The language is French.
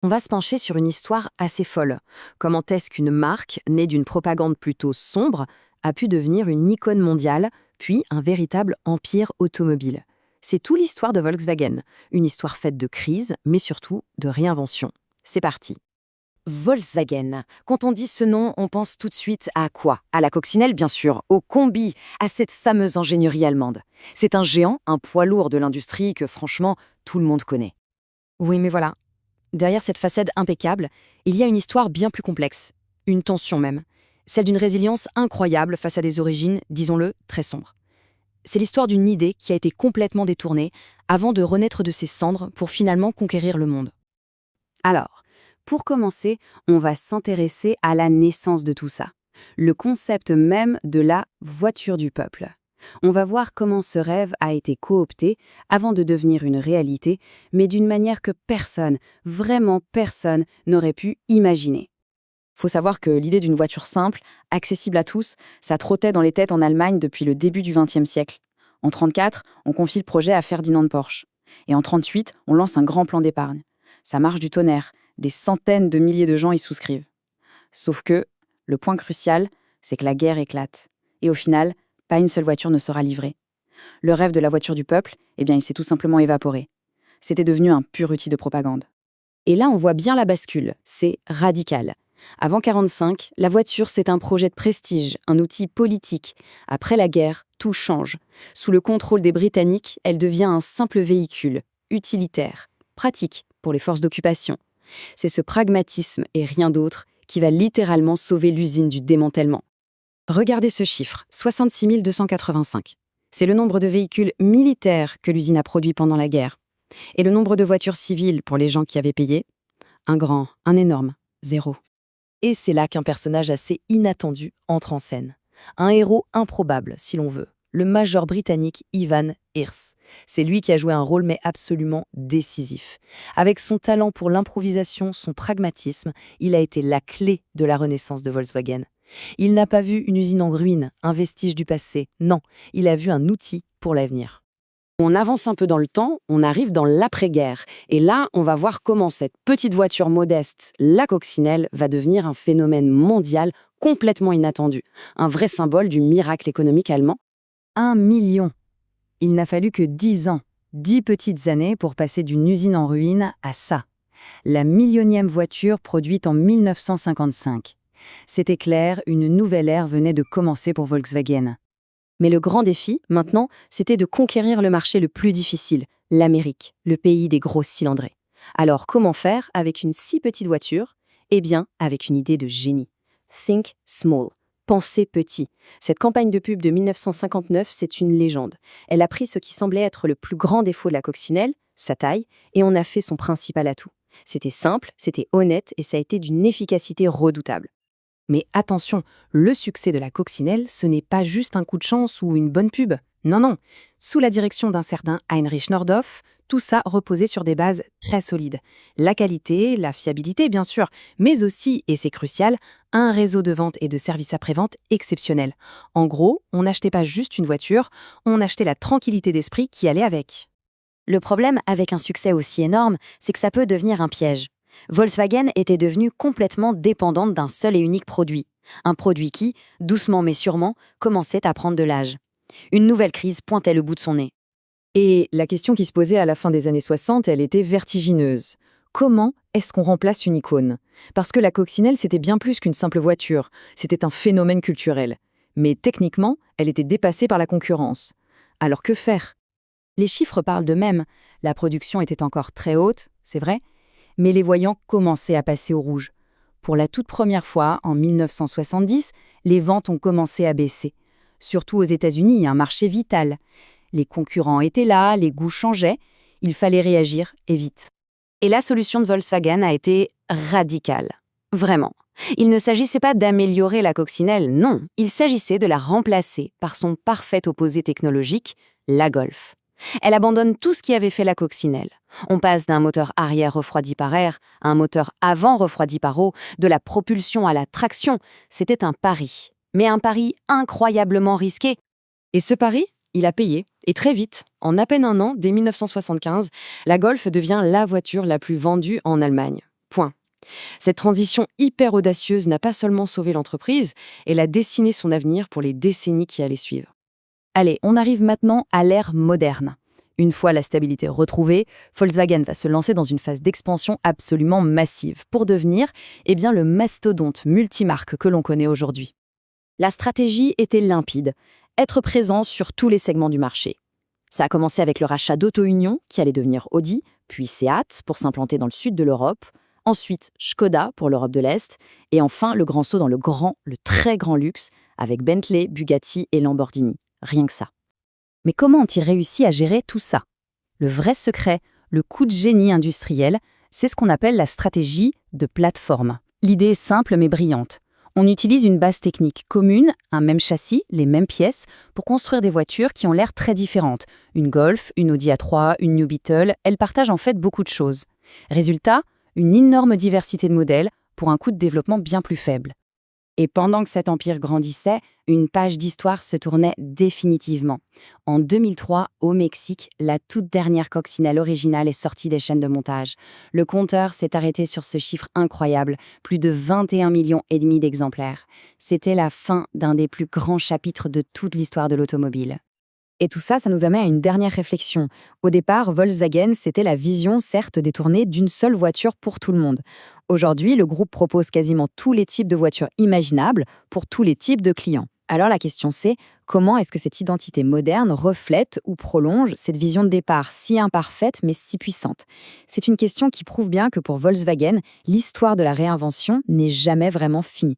On va se pencher sur une histoire assez folle. Comment est-ce qu'une marque, née d'une propagande plutôt sombre, a pu devenir une icône mondiale, puis un véritable empire automobile? C'est tout l'histoire de Volkswagen. Une histoire faite de crise, mais surtout de réinvention. C'est parti. Volkswagen. Quand on dit ce nom, on pense tout de suite à quoi? À la coccinelle, bien sûr, au combi, à cette fameuse ingénierie allemande. C'est un géant, un poids lourd de l'industrie que, franchement, tout le monde connaît. Oui, mais voilà. Derrière cette façade impeccable, il y a une histoire bien plus complexe. Une tension même. Celle d'une résilience incroyable face à des origines, disons-le, très sombres. C'est l'histoire d'une idée qui a été complètement détournée avant de renaître de ses cendres pour finalement conquérir le monde. Alors, pour commencer, on va s'intéresser à la naissance de tout ça. Le concept même de la voiture du peuple. On va voir comment ce rêve a été coopté avant de devenir une réalité, mais d'une manière que personne, vraiment personne, n'aurait pu imaginer. Faut savoir que l'idée d'une voiture simple, accessible à tous, ça trottait dans les têtes en Allemagne depuis le début du XXe siècle. En 1934, on confie le projet à Ferdinand Porsche. Et en 1938, on lance un grand plan d'épargne. Ça marche du tonnerre, des centaines de milliers de gens y souscrivent. Sauf que, le point crucial, c'est que la guerre éclate. Et au final, pas une seule voiture ne sera livrée. Le rêve de la voiture du peuple, eh bien, il s'est tout simplement évaporé. C'était devenu un pur outil de propagande. Et là, on voit bien la bascule. C'est radical. Avant 1945, la voiture, c'est un projet de prestige, un outil politique. Après la guerre, tout change. Sous le contrôle des Britanniques, elle devient un simple véhicule, utilitaire, pratique pour les forces d'occupation. C'est ce pragmatisme et rien d'autre qui va littéralement sauver l'usine du démantèlement. Regardez ce chiffre, 66 285. C'est le nombre de véhicules militaires que l'usine a produit pendant la guerre. Et le nombre de voitures civiles pour les gens qui avaient payé? Un énorme, 0. Et c'est là qu'un personnage assez inattendu entre en scène. Un héros improbable, si l'on veut. Le major britannique Ivan Hirsch. C'est lui qui a joué un rôle mais absolument décisif. Avec son talent pour l'improvisation, son pragmatisme, il a été la clé de la renaissance de Volkswagen. Il n'a pas vu une usine en ruine, un vestige du passé. Non, il a vu un outil pour l'avenir. On avance un peu dans le temps, on arrive dans l'après-guerre. Et là, on va voir comment cette petite voiture modeste, la coccinelle, va devenir un phénomène mondial complètement inattendu. Un vrai symbole du miracle économique allemand. 1 million. Il n'a fallu que 10 ans, 10 petites années pour passer d'une usine en ruine à ça. La millionième voiture produite en 1955. C'était clair, une nouvelle ère venait de commencer pour Volkswagen. Mais le grand défi, maintenant, c'était de conquérir le marché le plus difficile, l'Amérique, le pays des grosses cylindrées. Alors, comment faire avec une si petite voiture? Eh bien, avec une idée de génie. Think small. Pensez petit. Cette campagne de pub de 1959, c'est une légende. Elle a pris ce qui semblait être le plus grand défaut de la coccinelle, sa taille, et on a fait son principal atout. C'était simple, c'était honnête, et ça a été d'une efficacité redoutable. Mais attention, le succès de la coccinelle, ce n'est pas juste un coup de chance ou une bonne pub. Non, non. Sous la direction d'un certain Heinrich Nordhoff, tout ça reposait sur des bases très solides. La qualité, la fiabilité bien sûr, mais aussi, et c'est crucial, un réseau de vente et de services après-vente exceptionnel. En gros, on n'achetait pas juste une voiture, on achetait la tranquillité d'esprit qui allait avec. Le problème avec un succès aussi énorme, c'est que ça peut devenir un piège. Volkswagen était devenue complètement dépendante d'un seul et unique produit. Un produit qui, doucement mais sûrement, commençait à prendre de l'âge. Une nouvelle crise pointait le bout de son nez. Et la question qui se posait à la fin des années 60, elle était vertigineuse. Comment est-ce qu'on remplace une icône? Parce que la coccinelle, c'était bien plus qu'une simple voiture. C'était un phénomène culturel. Mais techniquement, elle était dépassée par la concurrence. Alors que faire? Les chiffres parlent d'eux-mêmes. La production était encore très haute, c'est vrai, mais les voyants commençaient à passer au rouge. Pour la toute première fois, en 1970, les ventes ont commencé à baisser. Surtout aux États-Unis, un marché vital. Les concurrents étaient là, les goûts changeaient, il fallait réagir et vite. Et la solution de Volkswagen a été radicale. Vraiment. Il ne s'agissait pas d'améliorer la coccinelle, non. Il s'agissait de la remplacer par son parfait opposé technologique, la Golf. Elle abandonne tout ce qui avait fait la coccinelle. On passe d'un moteur arrière refroidi par air à un moteur avant refroidi par eau, de la propulsion à la traction. C'était un pari. Mais un pari incroyablement risqué. Et ce pari, il a payé. Et très vite, en à peine un an, dès 1975, la Golf devient la voiture la plus vendue en Allemagne. Point. Cette transition hyper audacieuse n'a pas seulement sauvé l'entreprise, elle a dessiné son avenir pour les décennies qui allaient suivre. Allez, on arrive maintenant à l'ère moderne. Une fois la stabilité retrouvée, Volkswagen va se lancer dans une phase d'expansion absolument massive pour devenir le mastodonte multimarque que l'on connaît aujourd'hui. La stratégie était limpide, être présent sur tous les segments du marché. Ça a commencé avec le rachat d'Auto Union, qui allait devenir Audi, puis Seat pour s'implanter dans le sud de l'Europe, ensuite Škoda pour l'Europe de l'Est, et enfin le grand saut dans le très grand luxe, avec Bentley, Bugatti et Lamborghini. Rien que ça. Mais comment ont-ils réussi à gérer tout ça? Le vrai secret, le coup de génie industriel, c'est ce qu'on appelle la stratégie de plateforme. L'idée est simple mais brillante. On utilise une base technique commune, un même châssis, les mêmes pièces, pour construire des voitures qui ont l'air très différentes. Une Golf, une Audi A3, une New Beetle, elles partagent en fait beaucoup de choses. Résultat, une énorme diversité de modèles pour un coût de développement bien plus faible. Et pendant que cet empire grandissait, une page d'histoire se tournait définitivement. En 2003, au Mexique, la toute dernière coccinelle originale est sortie des chaînes de montage. Le compteur s'est arrêté sur ce chiffre incroyable, plus de 21,5 millions d'exemplaires. C'était la fin d'un des plus grands chapitres de toute l'histoire de l'automobile. Et tout ça, ça nous amène à une dernière réflexion. Au départ, Volkswagen, c'était la vision, certes détournée, d'une seule voiture pour tout le monde. Aujourd'hui, le groupe propose quasiment tous les types de voitures imaginables pour tous les types de clients. Alors la question c'est, comment est-ce que cette identité moderne reflète ou prolonge cette vision de départ si imparfaite mais si puissante? C'est une question qui prouve bien que pour Volkswagen, l'histoire de la réinvention n'est jamais vraiment finie.